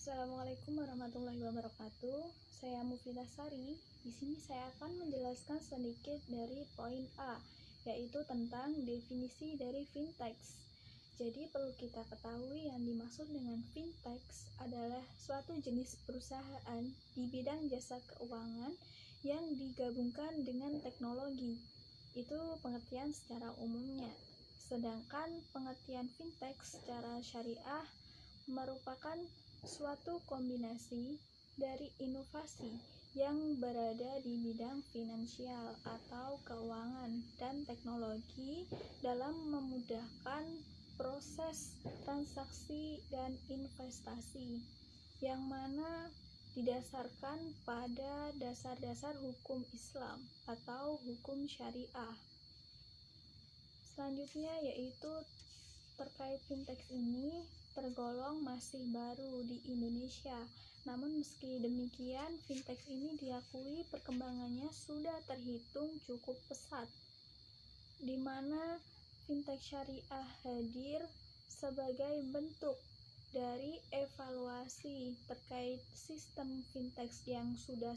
Assalamualaikum warahmatullahi wabarakatuh. Saya Mufidah Sari. Di sini saya akan menjelaskan sedikit dari poin A, yaitu tentang definisi dari fintech. Jadi perlu kita ketahui yang dimaksud dengan fintech adalah suatu jenis perusahaan di bidang jasa keuangan yang digabungkan dengan teknologi. Itu pengertian secara umumnya. Sedangkan pengertian fintech secara syariah merupakan suatu kombinasi dari inovasi yang berada di bidang finansial atau keuangan dan teknologi dalam memudahkan proses transaksi dan investasi, yang mana didasarkan pada dasar-dasar hukum Islam atau hukum syariah. Selanjutnya yaitu terkait fintech ini tergolong masih baru di Indonesia. Namun meski demikian, fintech ini diakui perkembangannya sudah terhitung cukup pesat, di mana fintech syariah hadir sebagai bentuk dari evaluasi terkait sistem fintech yang sudah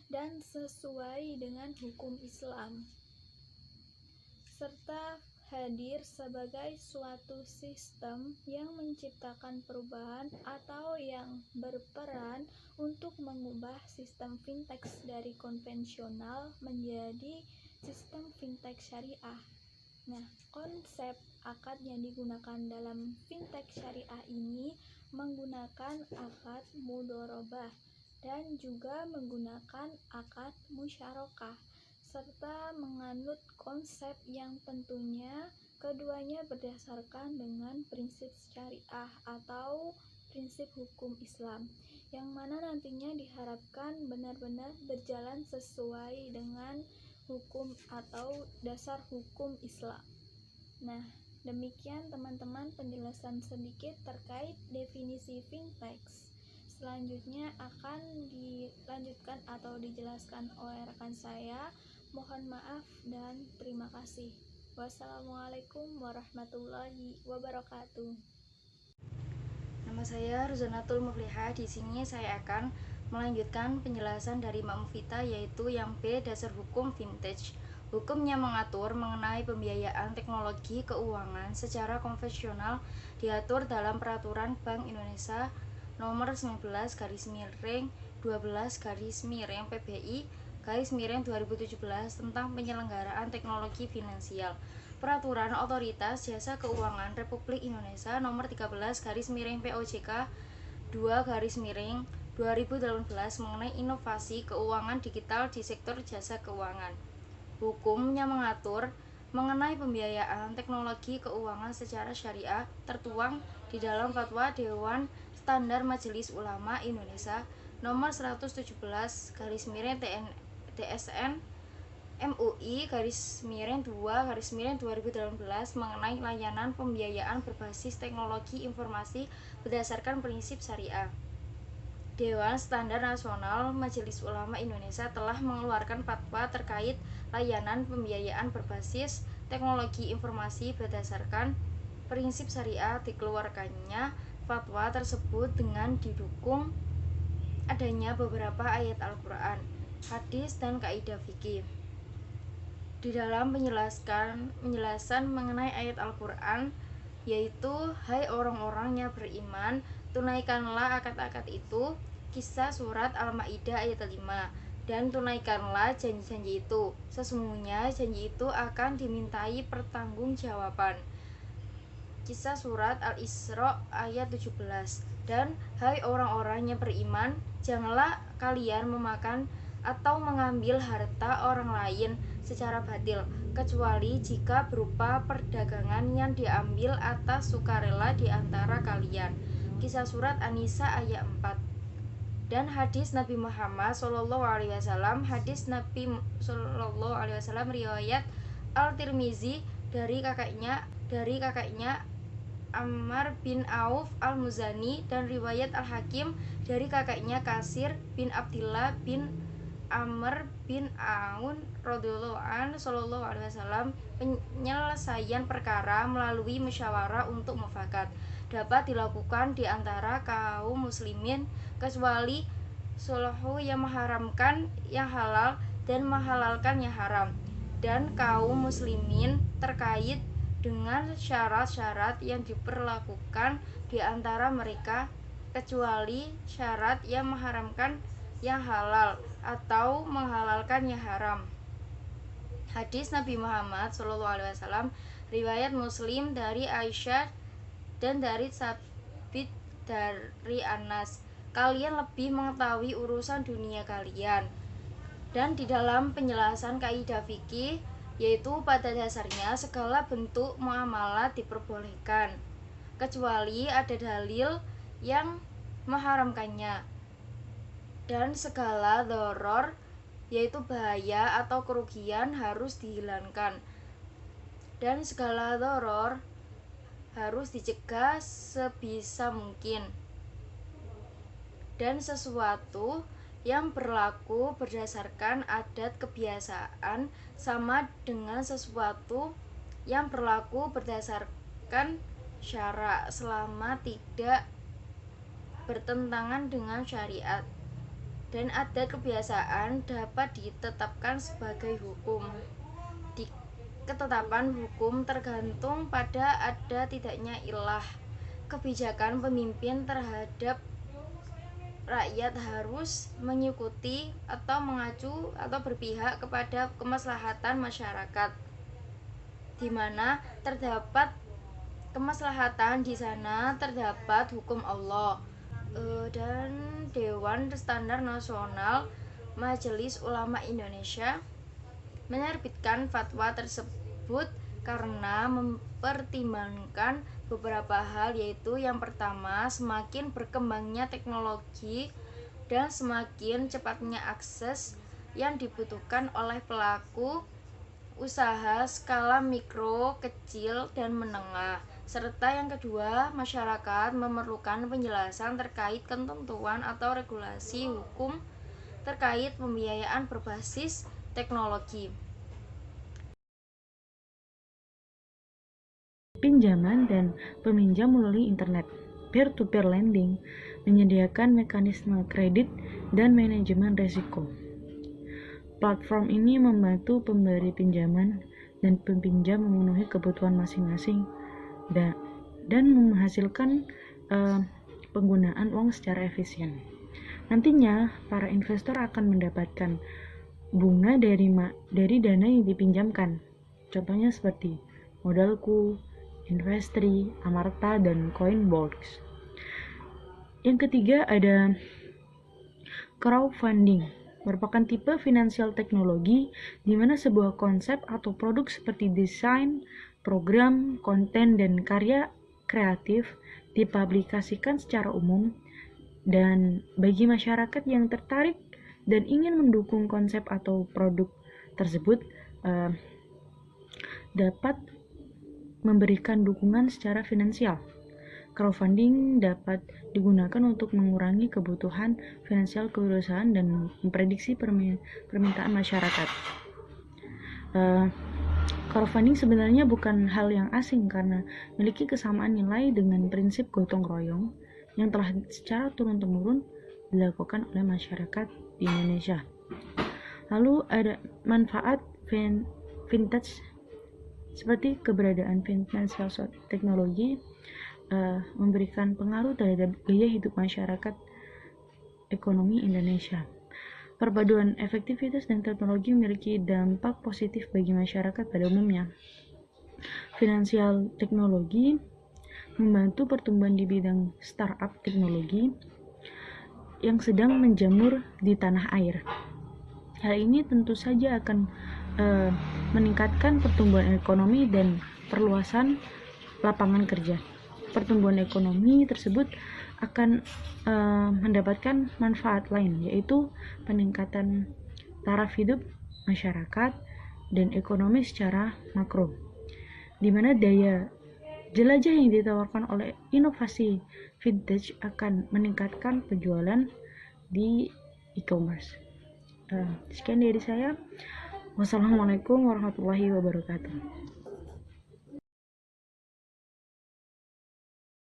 dan sesuai dengan hukum Islam, serta hadir sebagai suatu sistem yang menciptakan perubahan atau yang berperan untuk mengubah sistem fintech dari konvensional menjadi sistem fintech syariah. Nah, konsep akad yang digunakan dalam fintech syariah ini menggunakan akad mudharabah dan juga menggunakan akad musyarakah, serta menganut konsep yang tentunya keduanya berdasarkan dengan prinsip syariah atau prinsip hukum Islam, yang mana nantinya diharapkan benar-benar berjalan sesuai dengan hukum atau dasar hukum Islam. Nah, demikian teman-teman penjelasan sedikit terkait definisi fintech. Selanjutnya akan dilanjutkan atau dijelaskan oleh rekan saya. Mohon maaf dan terima kasih. Wassalamualaikum warahmatullahi wabarakatuh. Nama saya Ruzanatul Muflihah. Di sini saya akan melanjutkan penjelasan dari Mbak Mufita, yaitu yang B, dasar hukum vintage. Hukumnya mengatur mengenai pembiayaan teknologi keuangan secara konvensional diatur dalam Peraturan Bank Indonesia Nomor 19/12/PBI/2017 tentang penyelenggaraan teknologi finansial. Peraturan Otoritas Jasa Keuangan Republik Indonesia Nomor 13/POJK 2/2018 mengenai inovasi keuangan digital di sektor jasa keuangan. Hukumnya mengatur mengenai pembiayaan teknologi keuangan secara syariah tertuang di dalam Fatwa Dewan Standar Majelis Ulama Indonesia Nomor 117/TSN MUI/2/2018 mengenai layanan pembiayaan berbasis teknologi informasi berdasarkan prinsip syariah. Dewan Standar Nasional Majelis Ulama Indonesia telah mengeluarkan fatwa terkait layanan pembiayaan berbasis teknologi informasi berdasarkan prinsip syariah. Dikeluarkannya fatwa tersebut dengan didukung adanya beberapa ayat Al-Quran, hadis, dan kaidah fikih. Di dalam penjelasan mengenai ayat Al-Quran, yaitu hai orang-orang yang beriman, tunaikanlah akad-akad itu, Kisah surat Al-Maidah ayat 5, dan tunaikanlah janji-janji itu, sesungguhnya janji itu akan dimintai pertanggungjawaban. Kisah surat Al-Isra ayat 17, dan hai orang-orang yang beriman, janganlah kalian memakan atau mengambil harta orang lain secara batil, kecuali jika berupa perdagangan yang diambil atas sukarela di antara kalian. Kisah surat An-Nisa ayat 4. Dan hadis Nabi Muhammad SAW, hadis Nabi SAW riwayat Al-Tirmizi dari kakaknya Ammar bin Auf Al-Muzani, dan riwayat Al-Hakim dari kakaknya Kasir bin Abdillah bin Amr bin Aun radhiyallahu an sallallahu alaihi wasallam, penyelesaian perkara melalui musyawarah untuk mufakat. dapat dilakukan di antara kaum muslimin kecuali sulhu yang mengharamkan yang halal dan menghalalkan yang haram, dan kaum muslimin terkait dengan syarat-syarat yang diperlakukan di antara mereka kecuali syarat yang mengharamkan yang halal atau menghalalkan yang haram. Hadis Nabi Muhammad SAW, riwayat Muslim dari Aisyah dan dari Sabit dari Anas, kalian lebih mengetahui urusan dunia kalian. Dan di dalam penjelasan kaidah fikih, yaitu pada dasarnya segala bentuk muamalah diperbolehkan kecuali ada dalil yang mengharamkannya, dan segala doror, yaitu bahaya atau kerugian, harus dihilangkan, dan segala doror harus dicegah sebisa mungkin. Dan sesuatu yang berlaku berdasarkan adat kebiasaan sama dengan sesuatu yang berlaku berdasarkan syara selama tidak bertentangan dengan syariat. Dan adat kebiasaan dapat ditetapkan sebagai hukum. Ketetapan hukum tergantung pada ada tidaknya ilah. Kebijakan pemimpin terhadap rakyat harus mengikuti atau mengacu atau berpihak kepada kemaslahatan masyarakat. Di mana terdapat kemaslahatan, di sana terdapat hukum Allah. Dan Dewan Standar Nasional Majelis Ulama Indonesia menerbitkan fatwa tersebut karena mempertimbangkan beberapa hal, yaitu yang pertama, semakin berkembangnya teknologi dan semakin cepatnya akses yang dibutuhkan oleh pelaku usaha skala mikro, kecil, dan menengah. Serta yang kedua, masyarakat memerlukan penjelasan terkait ketentuan atau regulasi hukum terkait pembiayaan berbasis teknologi. Pinjaman dan peminjam melalui internet. Peer-to-peer lending menyediakan mekanisme kredit dan manajemen risiko. Platform ini membantu pemberi pinjaman dan peminjam memenuhi kebutuhan masing-masing dan menghasilkan penggunaan uang secara efisien. Nantinya, para investor akan mendapatkan bunga dari dana yang dipinjamkan. Contohnya seperti Modalku, Investri, Amarta, dan Coinbox. Yang ketiga ada crowdfunding, merupakan tipe finansial teknologi di mana sebuah konsep atau produk seperti desain, program, konten, dan karya kreatif dipublikasikan secara umum, dan bagi masyarakat yang tertarik dan ingin mendukung konsep atau produk tersebut dapat memberikan dukungan secara finansial. Crowdfunding dapat digunakan untuk mengurangi kebutuhan finansial kewirausahaan dan memprediksi permintaan masyarakat. Crowdfunding sebenarnya bukan hal yang asing karena memiliki kesamaan nilai dengan prinsip gotong royong yang telah secara turun-temurun dilakukan oleh masyarakat di Indonesia. Lalu ada manfaat vintage, seperti keberadaan financial teknologi memberikan pengaruh terhadap gaya hidup masyarakat ekonomi Indonesia. Perpaduan efektivitas dan teknologi memiliki dampak positif bagi masyarakat pada umumnya. Finansial teknologi membantu pertumbuhan di bidang startup teknologi yang sedang menjamur di tanah air. Hal ini tentu saja akan meningkatkan pertumbuhan ekonomi dan perluasan lapangan kerja. Pertumbuhan ekonomi tersebut akan mendapatkan manfaat lain, yaitu peningkatan taraf hidup masyarakat dan ekonomi secara makro, di mana daya jelajah yang ditawarkan oleh inovasi vintage akan meningkatkan penjualan di e-commerce. Sekian dari saya. Wassalamualaikum warahmatullahi wabarakatuh.